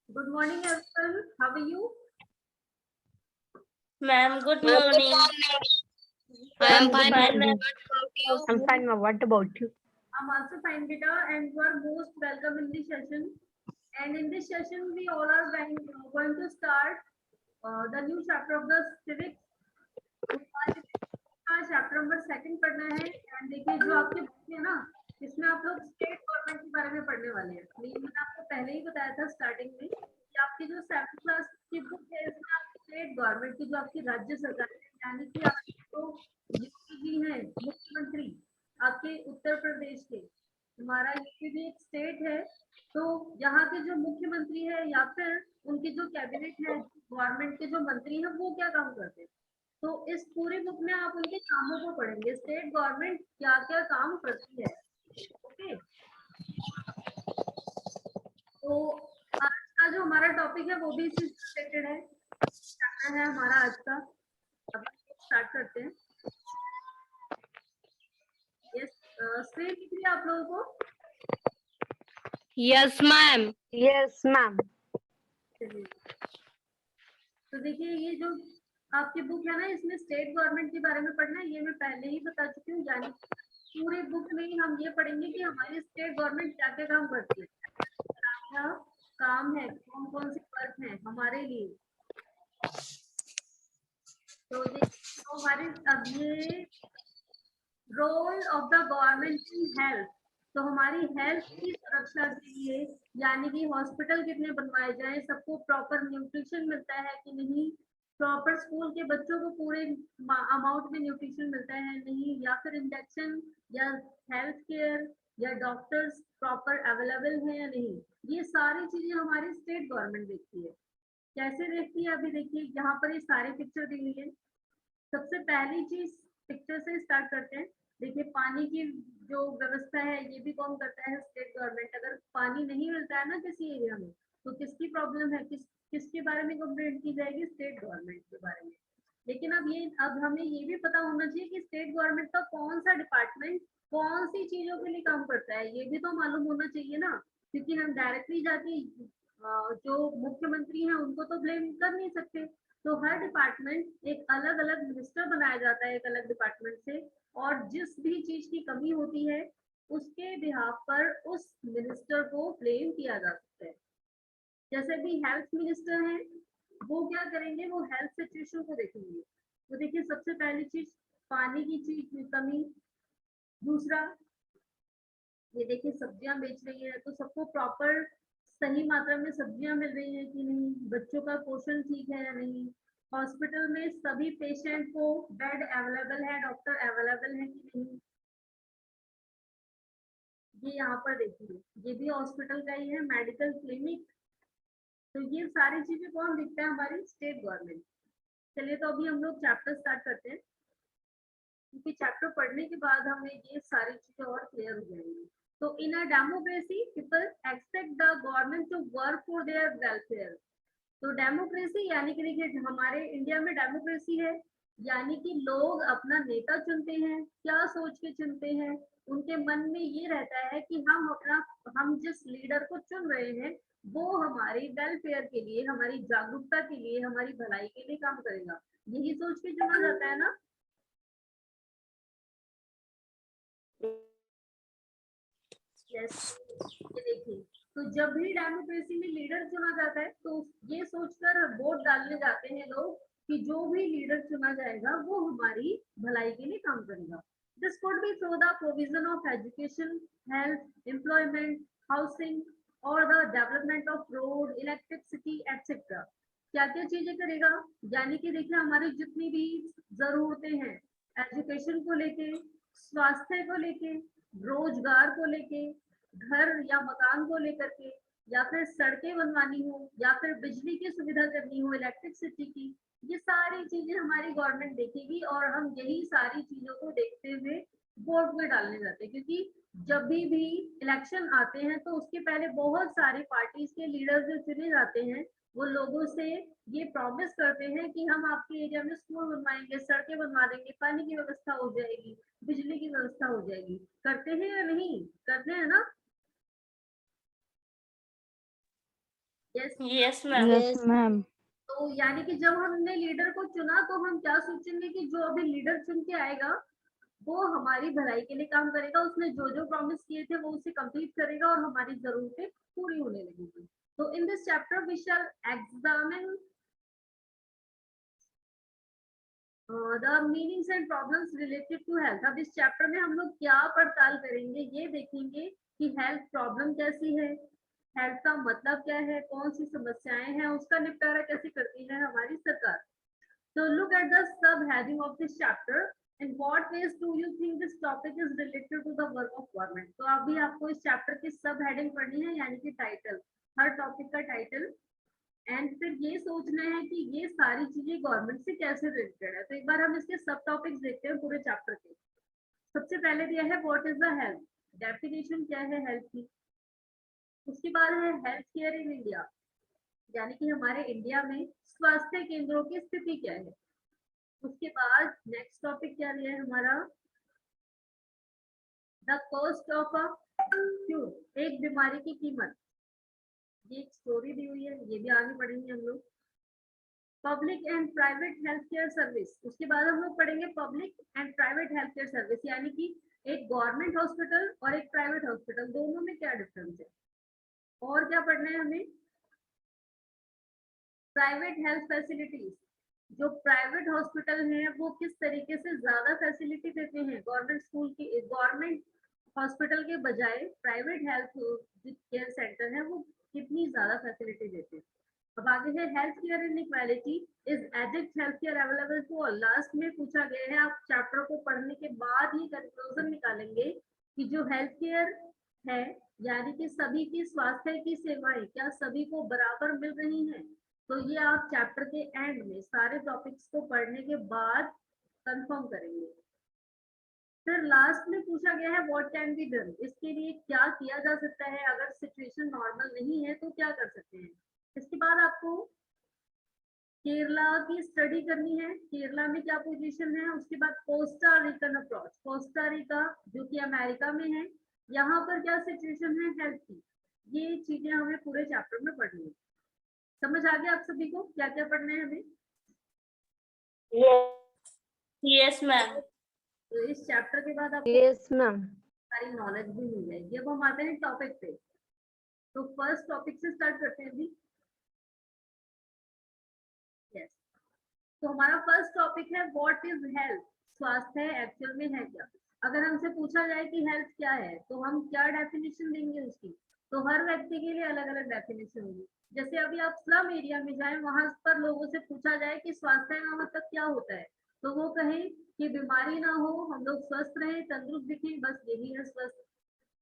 Good morning, everyone. How are you? Ma'am, good morning. I am fine. ma'am. I'm fine, ma'am. What about you? I'm also fine, beta, and you are most welcome in this session. And in this session, we all are going to start the new chapter of the civics. Chapter number 2 पढ़ना है। And देखिए जो आपकी book है ना, इसमें आप लोग स्टेट गवर्नमेंट के बारे में पढ़ने वाले हैं। मैंने आपको पहले ही बताया था स्टार्टिंग में कि आपकी जो 7th क्लास की बुक है, इसमें आपकी स्टेट गवर्नमेंट की जो आपकी राज्य सरकार है, यानी कि आपके जो यूपी जी हैं मुख्यमंत्री आपके उत्तर प्रदेश के, हमारा यूपी भी एक स्टेट है, तो यहाँ के जो मुख्यमंत्री है या फिर उनकी जो कैबिनेट है, गवर्नमेंट के जो मंत्री हैं, वो क्या काम करते हैं। तो इस पूरी बुक में आप उनके कामों को पढ़ेंगे, स्टेट गवर्नमेंट क्या क्या काम करती है। ओके, तो आज का जो हमारा टॉपिक है वो भी इसी से रिलेटेड है, चैप्टर है हमारा आज का। अब स्टार्ट करते हैं। यस, स्क्रीन दिख रही है आप लोगों को? Yes, ma'am. Yes, ma'am. तो देखिए ये जो आपकी बुक है ना, इसमें स्टेट गवर्नमेंट के बारे में पढ़ना है, ये मैं पहले ही बता चुकी हूँ। यानी पूरे बुक में ही हम ये पढ़ेंगे कि हमारी स्टेट गवर्नमेंट क्या क्या काम करती है, क्या काम है, कौन कौन से वर्क है हमारे लिए। तो हमारी अब ये role of the government in health, तो हमारी हेल्थ की सुरक्षा के लिए, यानी कि हॉस्पिटल कितने बनवाए जाएं, सबको प्रॉपर न्यूट्रिशन मिलता है कि नहीं, प्रॉपर स्कूल के बच्चों को पूरे अमाउंट में न्यूट्रिशन मिलता है नहीं, या फिर इंजेक्शन या हेल्थ केयर या डॉक्टर्स प्रॉपर अवेलेबल है या नहीं, ये सारी चीजें हमारी स्टेट गवर्नमेंट देखती है। कैसे देखती है, अभी देखिए यहाँ पर ये सारी पिक्चर दी हुई है। सबसे पहली चीज पिक्चर से स्टार्ट करते हैं। देखिए पानी की जो व्यवस्था है ये भी कौन करता है, स्टेट गवर्नमेंट। अगर पानी नहीं मिलता है ना किसी एरिया में, तो किसकी प्रॉब्लम है, किसके बारे में कंप्लेंट की जाएगी, स्टेट गवर्नमेंट के बारे में। लेकिन अब हमें ये भी पता होना चाहिए कि स्टेट गवर्नमेंट का कौन सा डिपार्टमेंट कौन सी चीजों के लिए काम करता है, ये भी तो मालूम होना चाहिए ना, क्योंकि हम डायरेक्टली जाके जो मुख्यमंत्री हैं उनको तो ब्लेम कर नहीं सकते। तो हर डिपार्टमेंट एक अलग अलग मिनिस्टर बनाया जाता है एक अलग डिपार्टमेंट से, और जिस भी चीज की कमी होती है उसके बिहाफ पर उस मिनिस्टर को ब्लेम किया जा सकता है। जैसे भी हेल्थ मिनिस्टर हैं, वो क्या करेंगे, वो हेल्थ सिचुएशन को देखेंगे। तो देखिए सबसे पहली चीज पानी की चीज कमी। दूसरा, ये देखिए सब्जियां बेच रही है, तो सबको प्रॉपर सही मात्रा में सब्जियां मिल रही है कि नहीं, बच्चों का पोषण ठीक है या नहीं, हॉस्पिटल में सभी पेशेंट को बेड अवेलेबल है, डॉक्टर अवेलेबल है कि नहीं। ये यहाँ पर देखिए, ये भी हॉस्पिटल का ही है, मेडिकल क्लिनिक। तो ये सारी चीजें कौन देखता है, हमारी स्टेट गवर्नमेंट। चलिए तो अभी हम लोग चैप्टर स्टार्ट करते हैं, क्योंकि चैप्टर पढ़ने के बाद हमें ये सारी चीजें और क्लियर हो जाएंगी। तो in a democracy people expect the government to work for their welfare. तो डेमोक्रेसी यानी कि देखिए हमारे इंडिया में डेमोक्रेसी है, यानी कि लोग अपना नेता चुनते हैं, क्या सोच के चुनते हैं, उनके मन में ये रहता है कि हम जिस लीडर को चुन रहे हैं वो हमारी वेलफेयर के लिए, हमारी जागरूकता के लिए, हमारी भलाई के लिए काम करेगा, यही सोच के चुना जाता है ना। यस, ये देखिए, तो जब भी डेमोक्रेसी में लीडर चुना जाता है तो ये सोचकर वोट डालने जाते हैं लोग कि जो भी लीडर चुना जाएगा वो हमारी भलाई के लिए काम करेगा। This could be through the provision of education, health, employment, housing और the development of road, electricity etcetera. क्या क्या चीजें करेगा, यानी कि देखिए हमारी जितनी भी जरूरतें हैं, एजुकेशन को लेके, स्वास्थ्य को लेके, रोजगार को लेके, घर या मकान को लेकर के, या फिर सड़कें बनवानी हो, या फिर बिजली की सुविधा करनी हो, इलेक्ट्रिसिटी की, ये सारी चीजें हमारी गवर्नमेंट देखेगी। और हम यही सारी चीजों को देखते हुए वोट में डालने जाते हैं, क्योंकि जब भी इलेक्शन आते हैं तो उसके पहले बहुत सारी पार्टीज के लीडर जो चुने जाते हैं वो लोगों से ये प्रॉमिस करते हैं कि हम आपके एरिया में स्कूल बनवाएंगे, सड़कें बनवा देंगे, पानी की व्यवस्था हो जाएगी, बिजली की व्यवस्था हो जाएगी। करते हैं या नहीं? करते हैं ना? Yes. Yes, ma'am. Yes, ma'am. तो यानी कि जब हमने लीडर को चुना तो हम क्या सोचेंगे कि जो अभी लीडर चुन के आएगा वो हमारी भलाई के लिए काम करेगा, उसने जो जो प्रॉमिस किए थे वो उसे कंप्लीट करेगा और हमारी जरूरतें पूरी होने लगेगी। तो in this chapter we shall examine the meanings and problems related to health. अब इस चैप्टर में हम लोग क्या पड़ताल करेंगे, ये देखेंगे कि हेल्थ प्रॉब्लम कैसी है, हेल्थ का मतलब क्या है, कौन सी समस्याएं हैं, उसका निपटारा कैसे करती है हमारी सरकार। So look at the subheading of this chapter. In what ways do you think this topic is related to the work of government? तो अभी आपको इस चैप्टर की सब हेडिंग पढ़नी है, यानी कि टाइटल, हर टॉपिक का टाइटल, एंड फिर ये सोचना है कि ये सारी चीजें गवर्नमेंट से कैसे रिलेटेड है। तो एक बार हम इसके सब टॉपिक्स देखते हैं पूरे चैप्टर के। सबसे पहले दिया है what is the health, definition क्या है हेल्थ की। उसके बाद है हेल्थ केयर इन इंडिया, यानी कि हमारे इंडिया में स्वास्थ्य केंद्रों की स्थिति क्या है। उसके बाद नेक्स्ट टॉपिक क्या लिया है हमारा, the cost of a cure, एक बीमारी की कीमत। ये एक स्टोरी दी हुई है, ये भी आगे पढ़ेंगे हम लोग। Public and private health care service, उसके बाद हम लोग पढ़ेंगे public and private health care service, यानी कि एक गवर्नमेंट हॉस्पिटल और एक प्राइवेट हॉस्पिटल, दोनों में क्या डिफरेंस है। और क्या पढ़ना है हमें, प्राइवेट हेल्थ फैसिलिटीज, जो प्राइवेट हॉस्पिटल हैं वो किस तरीके से ज्यादा फैसिलिटी देते हैं गवर्नमेंट स्कूल की, गवर्नमेंट हॉस्पिटल के बजाय प्राइवेट हेल्थ केयर सेंटर है वो कितनी ज्यादा फैसिलिटी देते हैं। अब आगे है health care inequality, is adequate health care available to all. Last में पूछा गया है, आप चैप्टर को पढ़ने के बाद ही कंक्लूजन निकालेंगे कि जो हेल्थ केयर है यानी कि सभी की स्वास्थ्य की सेवाएं क्या सभी को बराबर मिल रही हैं। तो ये आप चैप्टर के एंड में सारे टॉपिक्स को पढ़ने के बाद कंफर्म करेंगे। फिर लास्ट में पूछा गया है व्हाट कैन बी डन, इसके लिए क्या किया जा सकता है, अगर सिचुएशन नॉर्मल नहीं है तो क्या कर सकते हैं। इसके बाद आपको केरला की स्टडी करनी है, केरला में क्या पोजीशन है। उसके बाद कोस्टा रिकन अप्रोच, कोस्टा रिका जो कि अमेरिका में है, यहाँ पर क्या सिचुएशन है हेल्थ की। ये चीजें हमें पूरे चैप्टर में पढ़नी है। समझ आ गया आप सभी को क्या क्या पढ़ना है हमें? Yes, ma'am. तो इस चैप्टर के बाद आपको Yes, ma'am. सारी नॉलेज भी मिल जाएगी। अब हम आते हैं टॉपिक पे, तो फर्स्ट टॉपिक से स्टार्ट करते हैं अभी। यस, तो हमारा फर्स्ट टॉपिक है व्हाट इज हेल्थ, स्वास्थ्य एक्चुअल में है क्या। अगर हमसे पूछा जाए कि हेल्थ क्या है तो हम क्या डेफिनेशन देंगे उसकी, तो हर व्यक्ति के लिए अलग अलग डेफिनेशन होगी। जैसे अभी आप स्लम एरिया में जाए, वहां पर लोगों से पूछा जाए कि स्वास्थ्य का मतलब क्या होता है, तो वो कहें कि बीमारी ना हो, हम लोग स्वस्थ रहें, तंदुरुस्त दिखें, बस यही है स्वस्थ।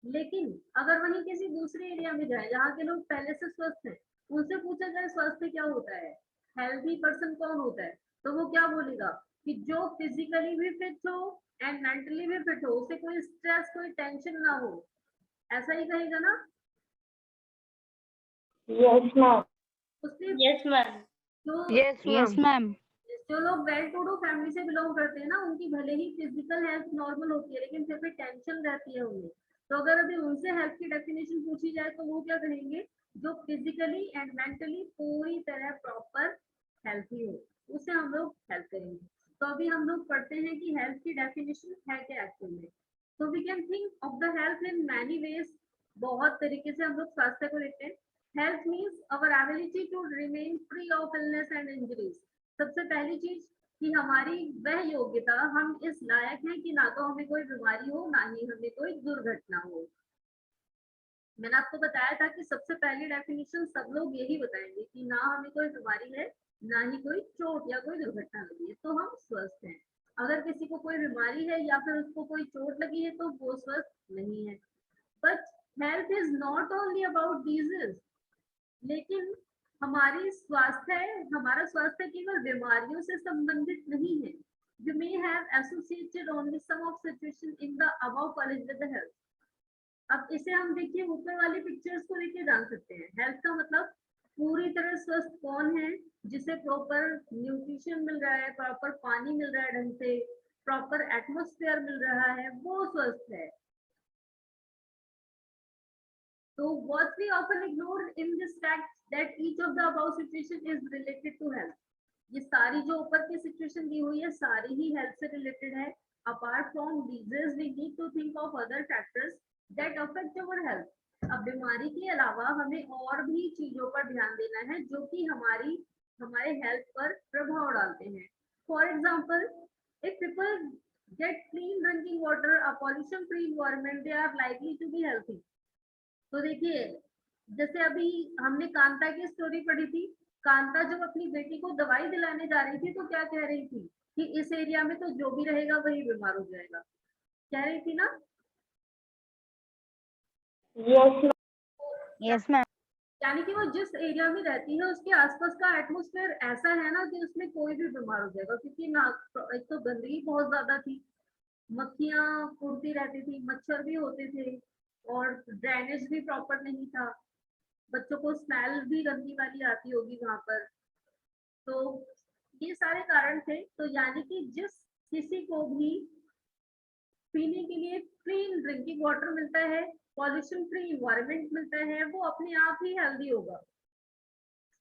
लेकिन अगर वहीं किसी दूसरे एरिया में जाए जहाँ के लोग पहले से स्वस्थ हैं, उनसे पूछा जाए स्वास्थ्य क्या होता है, हेल्थी पर्सन कौन होता है, तो वो क्या बोलेगा कि जो फिजिकली भी फिट हो एंड मेंटली भी फिट हो, उसे कोई स्ट्रेस कोई टेंशन ना हो, ऐसा ही कहेगा ना। Yes, ma'am. उसके Yes, ma'am. जो Yes, Yes, ma'am. ma'am. जो लोग वेल टू डू फैमिली से बिलोंग करते हैं ना, उनकी भले ही फिजिकल हेल्थ नॉर्मल होती है लेकिन फिर भी टेंशन रहती है उन्हें। तो अगर अभी उनसे हेल्थ की डेफिनेशन पूछी जाए तो वो क्या कहेंगे, जो फिजिकली एंड मेंटली पूरी तरह प्रॉपर हेल्थी हो, उसे हम लोग हेल्थ करेंगे। तो अभी हम लोग पढ़ते हैं कि हेल्थ की डेफिनेशन है क्या एक्चुअल में। तो we can think of the health in many ways, बहुत तरीके से हम लोग स्वास्थ्य को देखते हैं। Health means our ability to remain free of illness and injuries. सबसे पहली चीज कि हमारी वह योग्यता, हम इस लायक हैं कि ना तो हमें कोई बीमारी हो ना ही हमें कोई दुर्घटना हो। मैंने आपको बताया था कि सबसे पहली डेफिनेशन सब लोग यही बताएंगे कि ना हमें कोई बीमारी है ना ही कोई चोट या कोई दुर्घटना लगी है, तो हम स्वस्थ हैं। अगर किसी को कोई बीमारी है या फिर उसको कोई चोट लगी है तो वो स्वस्थ नहीं है। But health is not only about disease, लेकिन हमारा स्वास्थ्य केवल बीमारियों से संबंधित नहीं है। You may have associated only some of situation in the above college with the health। अब इसे हम देखिए ऊपर वाली पिक्चर्स को देखिए जान सकते हैं। हेल्थ का मतलब पूरी तरह स्वस्थ कौन है? जिसे प्रॉपर न्यूट्रिशन मिल रहा है, प्रॉपर पानी मिल रहा है ढंग से, प्रॉपर एटमॉस्फेयर मिल रहा है, वो स्वस्थ है। So what we often ignore in this fact that each of the above situation is related to health. ये सारी जो ऊपर की सिचुएशन दी हुई है सारी ही हेल्थ से रिलेटेड है। Apart from disease we need to think of other factors that affect our health. अब बीमारी के अलावा हमें और भी चीजों पर ध्यान देना है जो कि हमारे हेल्थ पर प्रभाव डालते हैं। For example, if people get clean drinking water, a pollution free environment, they are likely to be healthy. तो देखिए, जैसे अभी हमने कांता की स्टोरी पढ़ी थी, कांता जब अपनी बेटी को दवाई दिलाने जा रही थी तो क्या कह रही थी कि इस एरिया में तो जो भी रहेगा वही बीमार हो जाएगा, कह रही थी ना? Yes, ma'am. यानी कि वो जिस एरिया में रहती है उसके आसपास का एटमॉस्फेयर ऐसा है ना कि उसमें कोई भी बीमार हो जाएगा, क्योंकि ना एक तो गंदगी बहुत ज्यादा थी, मक्खियां उड़ती रहती थी, मच्छर भी होते थे, और ड्रेनेज भी प्रॉपर नहीं था, बच्चों को स्मेल भी गंदी वाली आती होगी वहां पर। तो ये सारे कारण थे। तो यानी कि जिस किसी को भी पीने के लिए क्लीन ड्रिंकिंग वाटर मिलता है, पॉल्यूशन फ्री एनवायरनमेंट मिलता है, वो अपने आप ही हेल्दी होगा।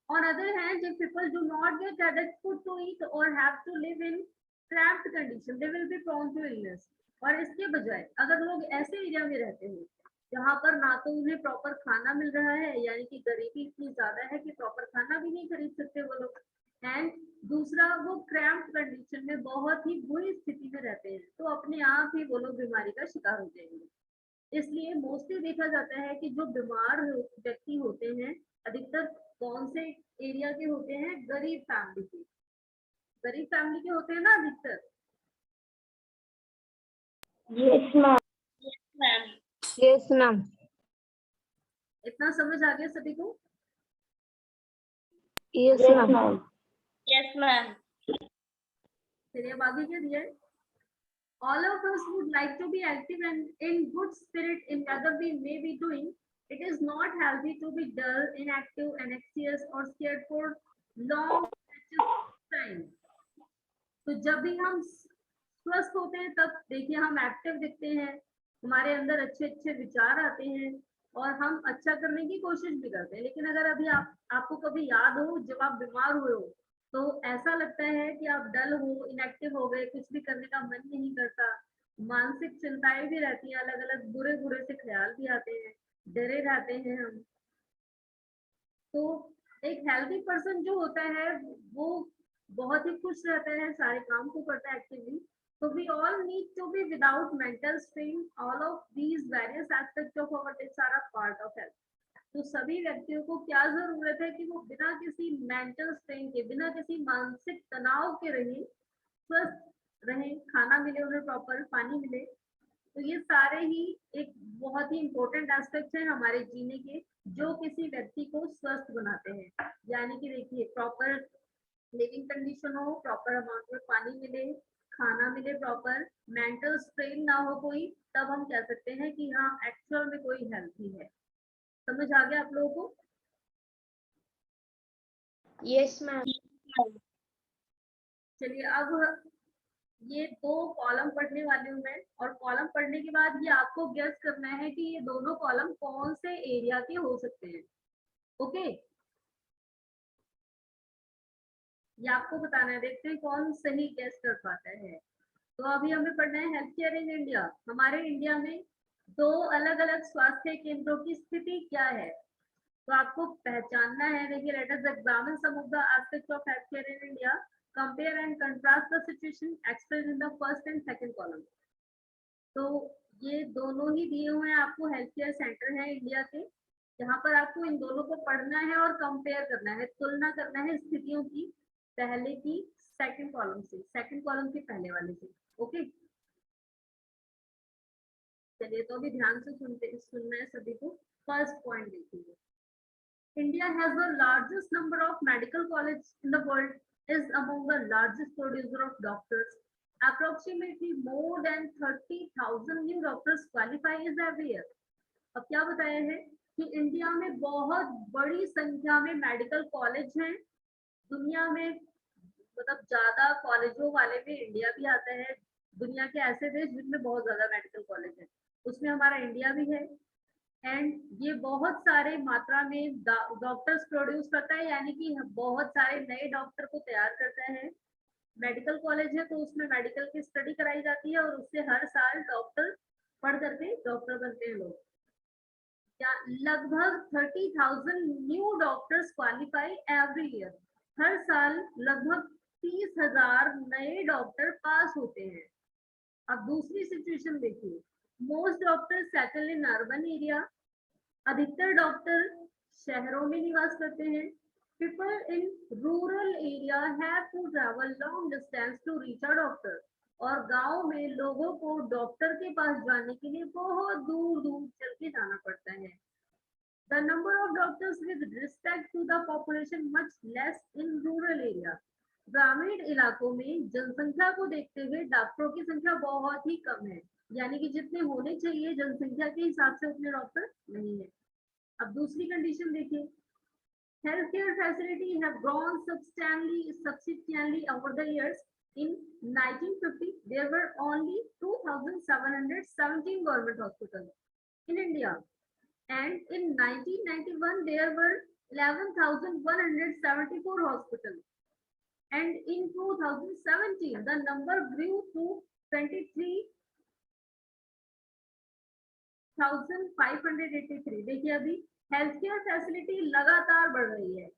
On other hand, if people do not get adequate food to eat or have to live in cramped condition, they will be prone to illness. और इसके बजाय अगर लोग ऐसे एरिया में रहते हैं जहाँ पर ना तो उन्हें प्रॉपर खाना मिल रहा है, यानी कि गरीबी इतनी ज्यादा है कि प्रॉपर खाना भी नहीं खरीद सकते वो लोग, एंड दूसरा वो क्रैम्प कंडीशन में बहुत ही बुरी स्थिति में रहते हैं, तो अपने आप ही वो लोग बीमारी का शिकार हो जाएंगे। इसलिए मोस्टली देखा जाता है कि जो बीमार व्यक्ति होते हैं अधिकतर कौन से एरिया के होते हैं? गरीब फैमिली के, गरीब फैमिली के होते हैं ना अधिकतर। Yes, ma'am. Yes, ma'am. Yes, ma'am. इतना समझ आ गया सभी को? Yes, ma'am. Yes, ma'am. चलिए अब आगे क्या दिया है? All of us would like to be active and in good spirit in whatever we may be doing. It is not healthy to be dull, inactive, anxious or scared for long stretches of time. तो जब भी हम स्वस्थ होते हैं तब देखिए हम एक्टिव दिखते हैं, हमारे अंदर अच्छे अच्छे विचार आते हैं और हम अच्छा करने की कोशिश भी करते हैं। लेकिन अगर अभी आपको कभी याद हो जब आप बीमार हुए हो तो ऐसा लगता है कि आप डल हो, इनएक्टिव हो गए, कुछ भी करने का मन नहीं करता, मानसिक चिंताएं भी रहती हैं, अलग अलग बुरे बुरे से ख्याल भी आते हैं, डरे रहते हैं हम। तो एक हेल्दी पर्सन जो होता है वो बहुत ही खुश रहता है, सारे काम को करता है actively. So we all need to be without mental strain. All of these various aspects of our lives are a part of health. तो सभी व्यक्तियों को क्या जरूरत है कि वो बिना किसी मेंटल स्ट्रेन के, बिना किसी मानसिक तनाव के रहें, स्वस्थ रहें, खाना मिले उन्हें, प्रॉपर पानी मिले। तो ये सारे ही एक बहुत ही इम्पोर्टेंट एस्पेक्ट है हमारे जीने के, जो किसी व्यक्ति को स्वस्थ बनाते हैं। यानी कि देखिए प्रॉपर लिविंग कंडीशन हो, प्रॉपर अमाउंट में पानी मिले, खाना मिले प्रॉपर, मेंटल स्ट्रेन ना हो कोई, तब हम कह सकते हैं कि हाँ एक्चुअल में कोई हेल्थी है। समझ आ गया आप लोगों को? Yes, ma'am. चलिए अब ये दो कॉलम पढ़ने वाली हूँ मैं, और कॉलम पढ़ने के बाद ये आपको गेस करना है कि ये दोनों कॉलम कौन से एरिया के हो सकते हैं। ओके, ये आपको बताना है, देखते हैं कौन सही गेस कर पाता है। तो अभी हमें पढ़ना है हेल्थ केयर इन इंडिया। हमारे इंडिया में दो अलग अलग स्वास्थ्य केंद्रों की स्थिति क्या है, तो आपको पहचानना है। देखिए, let us examine some of the aspects of health care in India, compare and contrast the situation explain in the first and second column. तो ये दोनों ही दिए हुए हैं आपको, हेल्थ केयर सेंटर है इंडिया के, जहाँ पर आपको इन दोनों को पढ़ना है और कंपेयर करना है, तुलना करना है स्थितियों की, पहले की सेकंड कॉलम से, सेकंड कॉलम के पहले वाले से। ओके, चलिए तो अभी ध्यान से सुनना है सभी को। फर्स्ट पॉइंट देखिए, India has the largest number of medical colleges in the world, is among the largest producer of doctors. Approximately more than 30,000 new doctors qualify as every year. अब क्या बताया है कि इंडिया में बहुत बड़ी संख्या में मेडिकल कॉलेज हैं। दुनिया में मतलब ज्यादा कॉलेजों वाले में इंडिया भी आता है। दुनिया के ऐसे देश जिनमें बहुत ज्यादा मेडिकल कॉलेज है, उसमें हमारा इंडिया भी है। एंड ये बहुत सारे मात्रा में डॉक्टर्स प्रोड्यूस करता है, यानी कि बहुत सारे नए डॉक्टर को तैयार करता है। मेडिकल कॉलेज है तो उसमें मेडिकल की स्टडी कराई जाती है और उससे हर साल डॉक्टर पढ़ करके डॉक्टर बनते हैं लोग। या लगभग 30,000 new doctors qualify every year. हर साल लगभग 30,000 नए डॉक्टर पास होते हैं। अब दूसरी सिचुएशन देखिए, most doctors settle in urban area. अधिकतर डॉक्टर शहरों में निवास करते हैं। People in rural area have to travel long distance to reach a doctor. और गांव में लोगों को डॉक्टर के पास जाने के लिए बहुत दूर दूर चल के जाना पड़ता है। The number of doctors with respect to the population much less in rural area. ग्रामीण इलाकों में जनसंख्या को देखते हुए डॉक्टरों की संख्या बहुत ही कम है, यानी कि जितने होने चाहिए जनसंख्या के हिसाब से उतने डॉक्टर नहीं है। अब दूसरी कंडीशन देखिए, healthcare facilities have grown substantially over the years. In 1950, there were only 2,717 government hospitals in India, and in 1991 there were 11,174 hospitals, and in 2017 the number grew to 23,583. देखिए अभी हेल्थ केयर फैसिलिटी लगातार बढ़ रही है।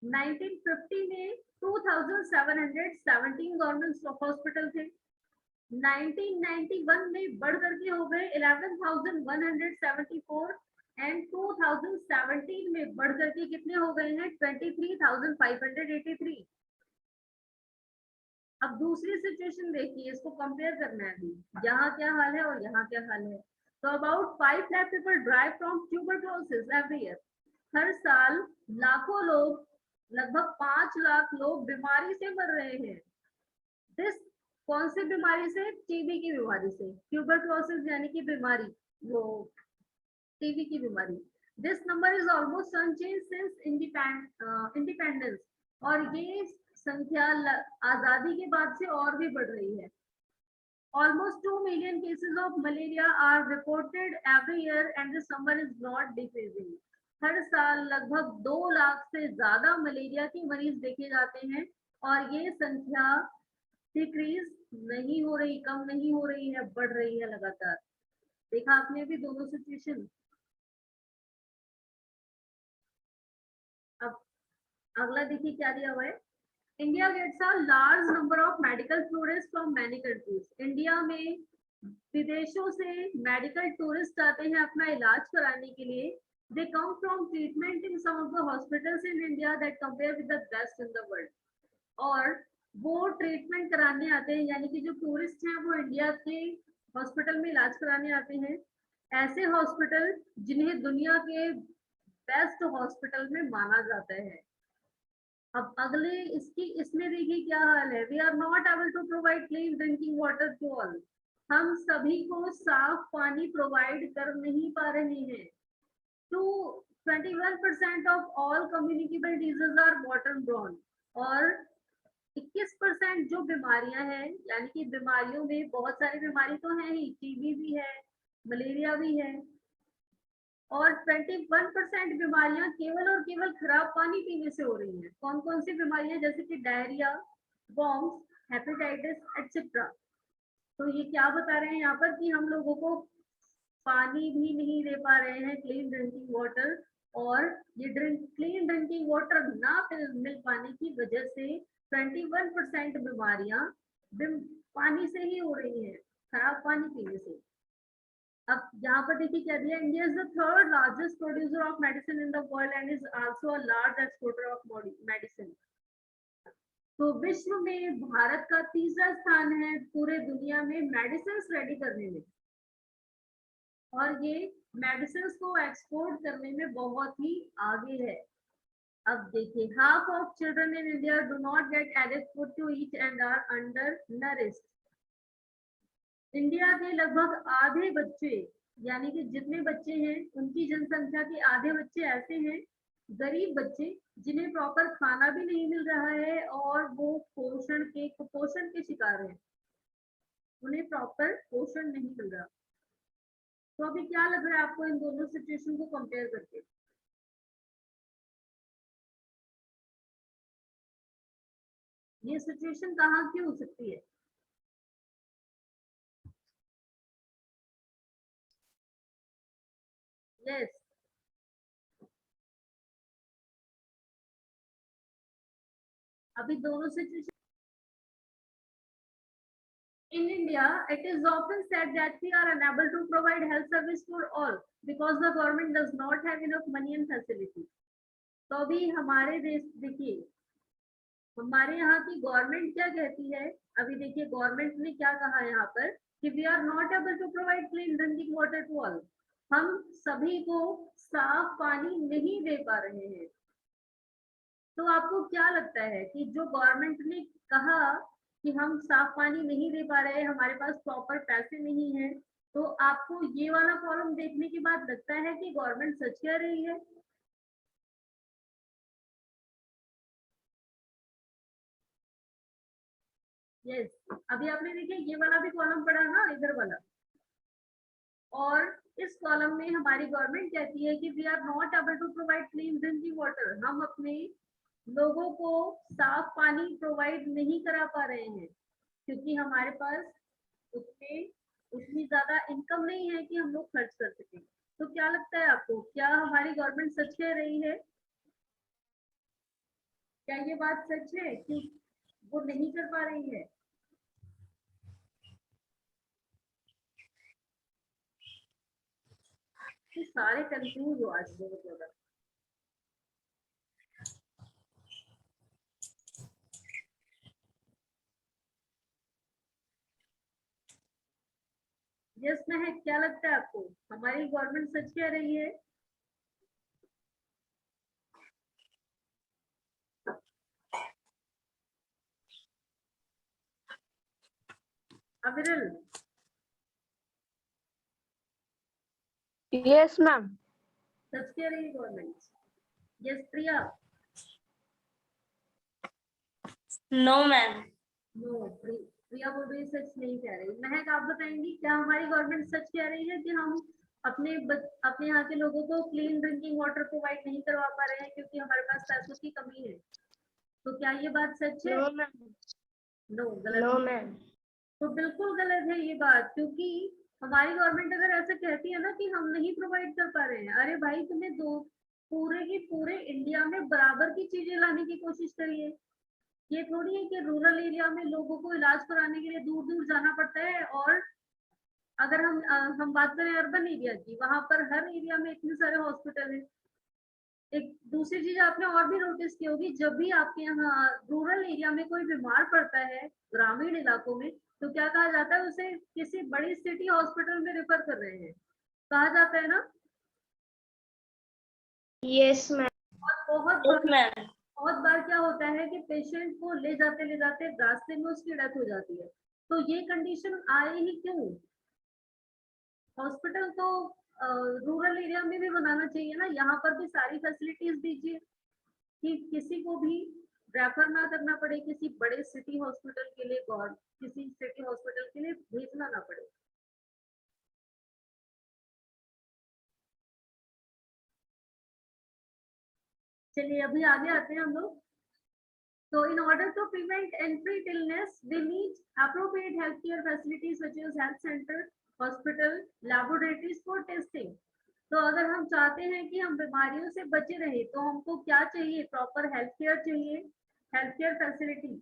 1950 में 2,717 government hospital थे। 1991 में बढ़ करके हो गए 11,174 एंड 2017 में बढ़ करके कितने हो गए हैं 23,583। अब दूसरी सिचुएशन देखिए, इसको कंपेयर करना है अभी, यहाँ क्या हाल है और यहाँ क्या हाल है। तो about 5 lakh people die from tuberculosis every year. हर साल लाखों लोग, लगभग 5 लाख लोग बीमारी से मर रहे हैं। दिस कौन सी बीमारी से? टीबी की बीमारी से। ट्यूबरक्लोसिस यानी कि बीमारी, वो टीबी की बीमारी। This number is almost unchanged since independence. और ये संख्या आजादी के बाद से और भी बढ़ रही है। Almost 2 million cases of malaria are reported every year and this number is not decreasing. हर साल लगभग 2 लाख से ज्यादा मलेरिया के मरीज देखे जाते हैं और ये संख्या डिक्रीज नहीं हो रही, कम नहीं हो रही है, बढ़ रही है लगातार। देखा आपने भी दोनों सिचुएशन। अब अगला देखिए क्या दिया हुआ है। India gets a large number of medical tourists from many countries. India में विदेशों से मेडिकल टूरिस्ट आते हैं अपना इलाज कराने के लिए। They come from treatment in some of the hospitals in India that compare with the best in the world. और वो ट्रीटमेंट कराने आते हैं, यानी कि जो टूरिस्ट हैं वो इंडिया के हॉस्पिटल में इलाज कराने आते हैं। ऐसे हॉस्पिटल जिन्हें दुनिया के बेस्ट हॉस्पिटल में माना जाता है। अब अगले इसमें देखिए क्या हाल है। We are not able to provide clean drinking water to all. हम सभी को साफ पानी प्रोवाइड कर नहीं पा रहे हैं। 21% of all communicable disease are water borne. और 21% जो बीमारियां हैं, यानी कि बीमारियों में बहुत सारी बीमारी तो है ही, टीबी भी है, मलेरिया भी है, और 21% बीमारियां केवल और केवल खराब पानी पीने से हो रही हैं। कौन कौन सी बीमारियां? जैसे कि डायरिया, वॉर्म्स, हेपेटाइटिस एक्सेट्रा। तो ये क्या बता रहे हैं यहाँ पर कि हम लोगों को पानी भी नहीं दे पा रहे हैं, क्लीन ड्रिंकिंग वाटर, और ये क्लीन ड्रिंकिंग वाटर ना मिल पाने की वजह से 21% बीमारियां पानी से ही हो रही हैं, खराब पानी पीने से। अब यहाँ पर देखिए क्या दिया। India is the third largest producer of medicine in the world and is also a large exporter of medicine. तो विश्व में भारत का तीसरा स्थान है पूरे दुनिया में मेडिसिन रेडी करने में, और ये मेडिसिन को एक्सपोर्ट करने में बहुत ही आगे है। अब देखिए, half of children in India do not get adequate food to eat and are undernourished. India के लगभग आधे बच्चे यानी कि जितने बच्चे हैं उनकी जनसंख्या के आधे बच्चे ऐसे हैं गरीब बच्चे जिन्हें प्रॉपर खाना भी नहीं मिल रहा है और वो कुपोषण के शिकार हैं, उन्हें प्रॉपर पोषण नहीं मिल रहा। तो अभी क्या लग रहा है आपको इन दोनों सिचुएशन को कंपेयर करके? ये सिचुएशन कहाँ की हो सकती है? यस, अभी दोनों situation. In India, it is often said that we are unable to provide health service for all because the government does not have enough money and facilities. तो अभी हमारे देश देखिए, हमारे यहाँ की गवर्नमेंट क्या कहती है? अभी देखिए गवर्नमेंट ने क्या कहा यहाँ पर कि we are not able to provide clean drinking water to all. हम सभी को साफ पानी नहीं दे पा रहे हैं। तो आपको क्या लगता है कि जो गवर्नमेंट ने कहा कि हम साफ पानी नहीं दे पा रहे, हमारे पास प्रॉपर पैसे नहीं है, तो आपको ये वाला कॉलम देखने के बाद लगता है कि गवर्नमेंट सच कह रही है? यस, अभी आपने देखिए ये वाला भी कॉलम पढ़ा ना, इधर वाला। और इस कॉलम में हमारी गवर्नमेंट कहती है कि we are not able to provide clean drinking water. हम अपने लोगों को साफ पानी प्रोवाइड नहीं करा पा रहे हैं क्योंकि हमारे पास उतनी ज्यादा इनकम नहीं है कि हम लोग खर्च कर सकें। तो क्या लगता है आपको, क्या हमारी गवर्नमेंट सच कह रही है? क्या ये बात सच है कि वो नहीं कर पा रही है? ये सारे कंफ्यूज हो आज बहुत ज्यादा। यस महक, क्या लगता है आपको, हमारी गवर्नमेंट सच कह रही है? अविरल? Yes, ma'am. सच कह रही है गवर्नमेंट? यस प्रिया? No, ma'am. नो, प्रिया बोल रही है सच नहीं कह रही। महक आप बताएंगी क्या हमारी गवर्नमेंट सच कह रही है कि हम अपने यहाँ के लोगों को क्लीन ड्रिंकिंग वाटर प्रोवाइड नहीं करवा पा रहे हैं क्योंकि हमारे पास पैसों की कमी है? तो क्या ये बात सच है? No, ma'am. नो, गलत। No, ma'am. तो बिल्कुल गलत है ये बात, क्योंकि हमारी गवर्नमेंट अगर ऐसा कहती है ना कि हम नहीं प्रोवाइड कर पा रहे हैं, अरे भाई तुम्हें पूरे ही पूरे इंडिया में बराबर की चीजें लाने की कोशिश करिए। ये थोड़ी है कि रूरल एरिया में लोगों को इलाज कराने के लिए दूर दूर जाना पड़ता है, और अगर हम बात करें अर्बन एरिया की, वहां पर हर एरिया में इतने सारे हॉस्पिटल हैं। एक दूसरी चीज आपने और भी नोटिस की होगी, जब भी आपके यहाँ रूरल एरिया में कोई बीमार पड़ता है ग्रामीण इलाकों में, तो क्या कहा जाता है, उसे किसी बड़ी सिटी हॉस्पिटल में रेफर कर रहे हैं, कहा जाता है ना? Yes, ma'am. और Yes, ma'am. बहुत बार क्या होता है कि पेशेंट को ले जाते रास्ते में उसकी डेथ हो जाती है। तो ये कंडीशन आए ही क्यों? हॉस्पिटल तो रूरल एरिया में भी बनाना चाहिए ना, यहाँ पर भी सारी फैसिलिटीज दीजिए कि किसी को भी रेफर ना करना पड़े किसी बड़े सिटी हॉस्पिटल के लिए, और किसी सिटी हॉस्पिटल के लिए भेजना ना पड़े। चलिए अभी आगे आते हैं हम लोग। So in order to prevent and treat illness, we need appropriate healthcare facilities such as health center, hospital, laboratories for testing. तो अगर हम चाहते हैं कि हम बीमारियों से बचे रहे तो हमको क्या चाहिए? प्रॉपर हेल्थ केयर चाहिए, health care facility.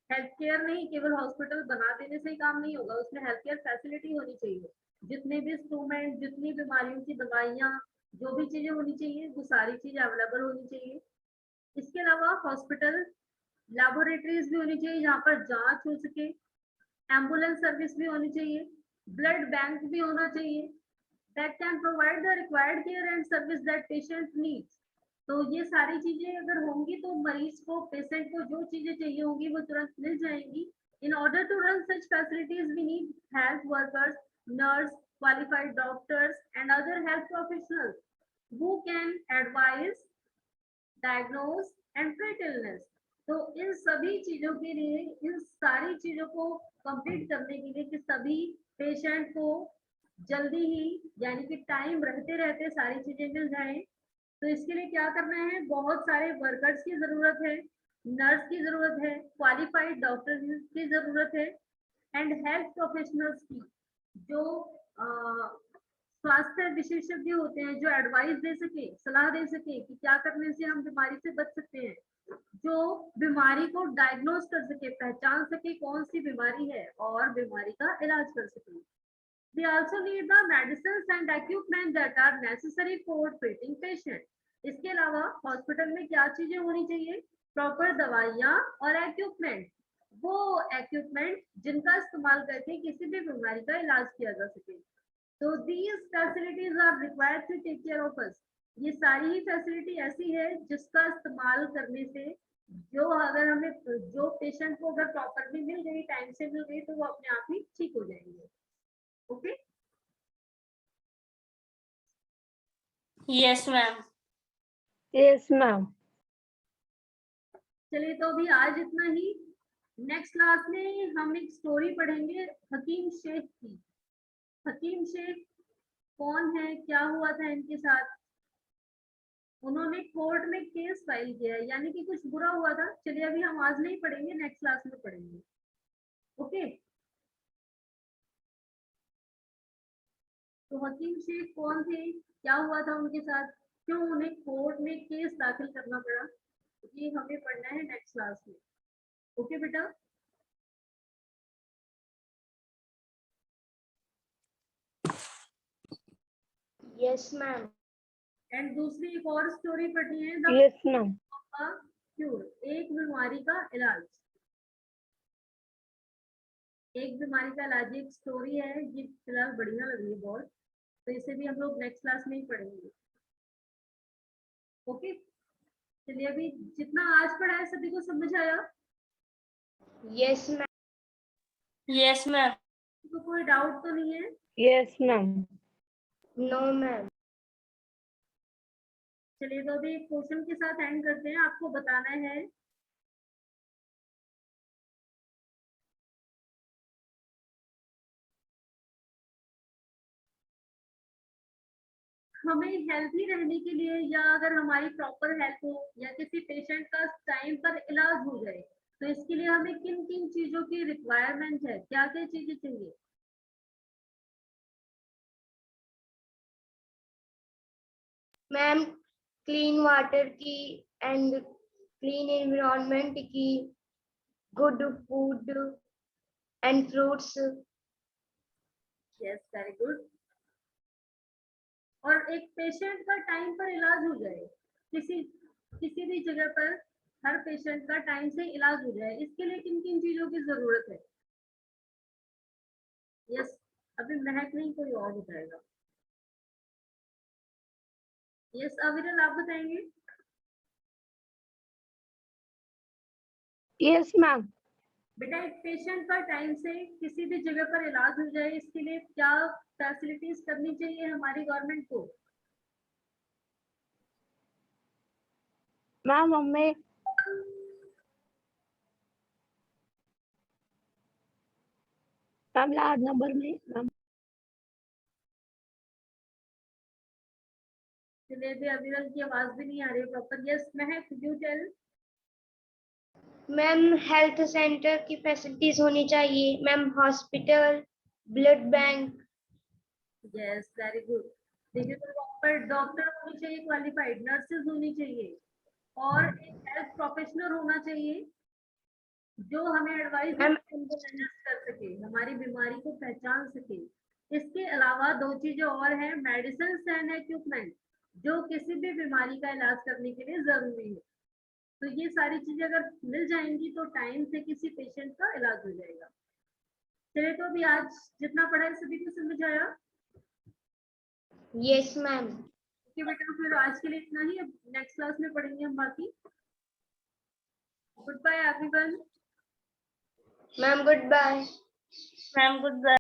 Health care नहीं, केवल हॉस्पिटल बना देने से ही काम नहीं होगा, उसमें हेल्थ केयर फैसिलिटी होनी चाहिए। जितने भी इंस्ट्रूमेंट, जितनी बीमारियों की दवाइयाँ, जो भी चीजें होनी चाहिए वो सारी चीजें अवेलेबल होनी चाहिए। इसके अलावा हॉस्पिटल, लैबोरेटरीज भी होनी चाहिए जहाँ पर जांच हो सके, एम्बुलेंस सर्विस भी होनी चाहिए, ब्लड बैंक भी होना चाहिए, that can provide the required care and service that patient needs. तो ये सारी चीजें अगर होंगी तो मरीज को, पेशेंट को जो चीजें चाहिए होंगी वो तुरंत मिल जाएंगी। In order to run such facilities, we need health workers, nurse, qualified doctors and other health professionals who can advise, diagnose and treat illness. तो इन सभी चीजों के लिए, इन सारी चीजों को कंप्लीट करने के लिए कि सभी पेशेंट को जल्दी ही यानी कि टाइम रहते रहते सारी चीजें मिल जाएं, तो इसके लिए क्या करना है, बहुत सारे वर्कर्स की जरूरत है, नर्स की जरूरत है, क्वालिफाइड डॉक्टर की जरूरत है एंड हेल्थ प्रोफेशनल्स की, जो स्वास्थ्य विशेषज्ञ होते हैं, जो एडवाइस दे सके, सलाह दे सके कि क्या करने से हम बीमारी से बच सकते हैं, जो बीमारी को डायग्नोज कर सके, पहचान सके कौन सी बीमारी है और बीमारी का इलाज कर सके. They also need the medicines and equipment that are necessary for treating patient. इसके अलावा हॉस्पिटल में क्या चीजें होनी चाहिए, प्रॉपर दवाइयाँ और इक्विपमेंट, वो इक्विपमेंट जिनका इस्तेमाल करके किसी भी बीमारी का इलाज किया जा सके. तो these facilities are required to take care of us. ये सारी ही फैसिलिटी ऐसी है जिसका इस्तेमाल करने से जो अगर हमें जो पेशेंट को अगर प्रॉपरली मिल गई, टाइम से मिल गई, तो वो अपने आप ही ठीक हो जाएंगे. Okay Yes, ma'am. Yes, ma'am. चलिए, तो अभी आज इतना ही. नेक्स्ट क्लास में हम एक स्टोरी पढ़ेंगे हकीम शेख की. हकीम शेख कौन है, क्या हुआ था इनके साथ, उन्होंने कोर्ट में केस फाइल किया है, यानी कि कुछ बुरा हुआ था. चलिए, अभी हम आज नहीं पढ़ेंगे, नेक्स्ट क्लास में पढ़ेंगे. ओके तो हकीम शेख कौन थे, क्या हुआ था उनके साथ, क्यों उन्हें कोर्ट में केस दाखिल करना पड़ा, ये हमें पढ़ना है नेक्स्ट क्लास में. ओके बेटा. Yes, ma'am. एंड दूसरी एक और स्टोरी पढ़नी है, द Yes, ma'am. क्यूर, एक बीमारी का इलाज. एक बीमारी का इलाज एक स्टोरी है, ये फिलहाल बढ़िया लग रही है बहुत, तो इसे भी हम लोग नेक्स्ट क्लास में ही पढ़ेंगे. ओके चलिए, अभी जितना आज पढ़ा है सभी को समझ आया, Yes, ma'am. Yes, ma'am. तो कोई डाउट तो नहीं है. Yes, ma'am. No, ma'am. चलिए, तो अभी क्वेश्चन के साथ एंड करते हैं. आपको बताना है हमें हेल्थी रहने के लिए, या अगर हमारी प्रॉपर हेल्थ हो, या किसी पेशेंट का टाइम पर इलाज हो जाए, तो इसके लिए हमें किन किन चीजों की रिक्वायरमेंट है, क्या क्या चीजें चाहिए. मैम, क्लीन वाटर की एंड क्लीन एनवायरनमेंट की, good food and fruits. Yes, very good. और एक पेशेंट का टाइम पर इलाज हो जाए, किसी किसी भी जगह पर हर पेशेंट का टाइम से इलाज हो जाए, इसके लिए किन किन चीजों की जरूरत है. यस, अभी महक नहीं, कोई और बताएगा. यस, अविरल आप बताएंगे. Yes, ma'am. बेटा, एक पेशेंट का टाइम से किसी भी जगह पर इलाज हो जाए, इसके लिए क्या फैसिलिटीज करनी चाहिए हमारी गवर्नमेंट को. मैम, हमें मैम लास्ट नंबर में मैम. चलिए, भी अविरल की आवाज भी नहीं आ रही है proper. Yes Mahak, you tell. Ma'am, health center की फैसिलिटीज होनी चाहिए. Ma'am, hospital, blood bank. Yes, very good. देखिए, तो प्रॉपर डॉक्टर होनी चाहिए, क्वालिफाइड नर्सेज होनी चाहिए, और एक हेल्थ प्रोफेशनल होना चाहिए जो हमें एडवाइस मैम, कर सके, हमारी बीमारी को पहचान सके. इसके अलावा दो चीजें और हैं, मेडिसिन एंड इक्विपमेंट, जो किसी भी बीमारी का इलाज करने के लिए जरूरी है. तो ये सारी चीजें अगर मिल जाएंगी तो टाइम से किसी पेशेंट का इलाज हो जाएगा. चलिए, तो अभी आज जितना पढ़ा है सभी को समझ आया. Yes ma'am. ओके बेटा, फिर आज के लिए इतना ही. अब नेक्स्ट क्लास में पढ़ेंगे हम बाकी. Goodbye everyone. Ma'am, goodbye. Ma'am, goodbye.